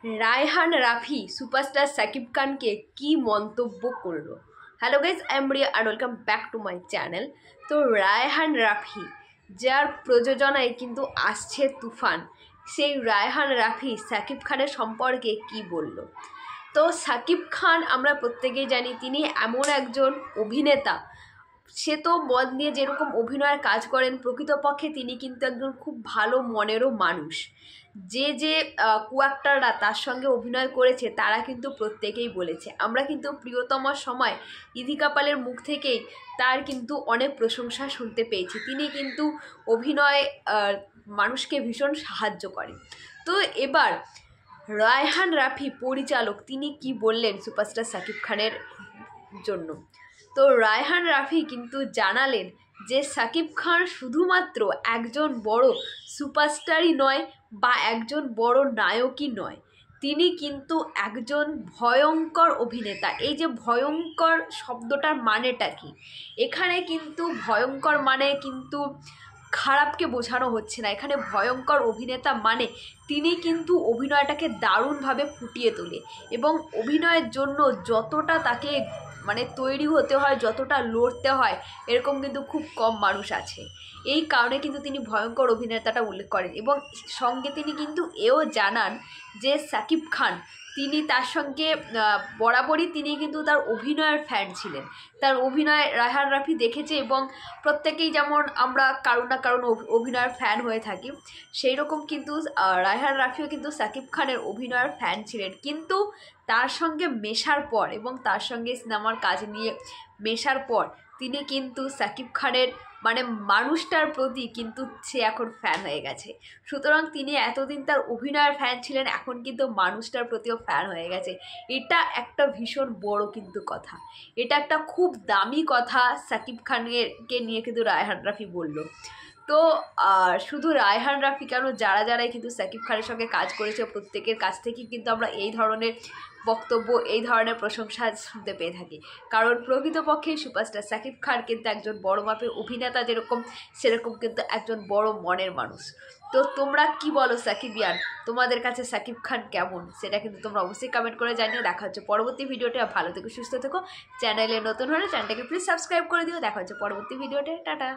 Raihan Rafi superstar Shakib খানকে কি মন্তব্য করলো। Hello guys, I am Riya and welcome back to my channel. তো রায়হান রাফি যার প্রযোজনায় কিন্তু আসছে তুফান, সেই রায়হান রাফি সাকিব খানের সম্পর্কে কি বলল। তো সাকিব খান আমরা প্রত্যেকেই জানি তিনি এমন একজন অভিনেতা, সে তো মন দিয়ে যেরকম অভিনয়ের কাজ করেন, প্রকৃতপক্ষে তিনি কিন্তু একজন খুব ভালো মনেরও মানুষ। যে কুয়াক্টাররা তার সঙ্গে অভিনয় করেছে তারা কিন্তু প্রত্যেকেই বলেছে, আমরা কিন্তু প্রিয়তমার সময় ইদিকা পালের মুখ থেকেই তার কিন্তু অনেক প্রশংসা শুনতে পেয়েছি। তিনি কিন্তু অভিনয় মানুষকে ভীষণ সাহায্য করে। তো এবার রায়হান রাফি পরিচালক তিনি কি বললেন সুপারস্টার সাকিব খানের জন্য। তো রায়হান রাফি কিন্তু জানালেন যে সাকিব খান শুধুমাত্র একজন বড় সুপারস্টারই নয় বা একজন বড় নায়কই নয়, তিনি কিন্তু একজন ভয়ঙ্কর অভিনেতা। এই যে ভয়ঙ্কর শব্দটার মানেটা কি, এখানে কিন্তু ভয়ঙ্কর মানে কিন্তু খারাপকে বোঝানো হচ্ছে না। এখানে ভয়ঙ্কর অভিনেতা মানে তিনি কিন্তু অভিনয়টাকে দারুণভাবে ফুটিয়ে তোলে এবং অভিনয়ের জন্য যতটা তাকে তৈরি হতে হয়, যতটা লড়তে হয়, এরকম কিন্তু খুব কম মানুষ আছে। এই কারণে কিন্তু তিনি ভয়ঙ্কর অভিনেতাটা উল্লেখ করেন এবং সঙ্গে তিনি কিন্তু এও জানান যে সাকিব খান তিনি তার সঙ্গে বরাবরই তিনি কিন্তু তার অভিনয়ের ফ্যান ছিলেন। তার অভিনয় রায়হান রাফি দেখেছে এবং প্রত্যেকেই যেমন আমরা কারণ না কারণ অভিনয়ের ফ্যান হয়ে থাকি, সেই রকম কিন্তু রায়হান রাফিও কিন্তু সাকিব খানের অভিনয়ের ফ্যান ছিলেন। কিন্তু তার সঙ্গে মেশার পর এবং তার সঙ্গে সিনেমার কাজ নিয়ে মেশার পর তিনি কিন্তু সাকিব খানের মানুষটার প্রতি কিন্তু সে এখন ফ্যান হয়ে গেছে। সুতরাং তিনি এতদিন তার অভিনয়ের ফ্যান ছিলেন, এখন কিন্তু মানুষটার প্রতিও ফ্যান হয়ে গেছে। এটা একটা ভীষণ বড় কিন্তু কথা, এটা একটা খুব দামি কথা সাকিব খানকে নিয়ে কিন্তু রায়হান রাফি বলল। তো শুধু রায়হান রাফি কেন, যারাই কিন্তু সাকিব খানের সঙ্গে কাজ করেছে প্রত্যেকের কাছ থেকেই কিন্তু আমরা এই ধরনের বক্তব্য, এই ধরনের প্রশংসা শুনতে পেয়ে থাকি। কারণ প্রকৃতপক্ষে সুপারস্টার সাকিব খান কিন্তু একজন বড় মাপের অভিনেতা, যেরকম সেরকম কিন্তু একজন বড় মনের মানুষ। তো তোমরা কি বলো সাকিবিয়ান, তোমাদের কাছে সাকিব খান কেমন, সেটা কিন্তু তোমরা অবশ্যই কমেন্ট করে জানিয়ে। দেখা হচ্ছে পরবর্তী ভিডিওতে। ভালো থেকো, সুস্থ থেকো। চ্যানেলে নতুন হলে চ্যানেলটাকে প্লিজ সাবস্ক্রাইব করে দিও। দেখা হচ্ছে পরবর্তী ভিডিওতে। টাটা।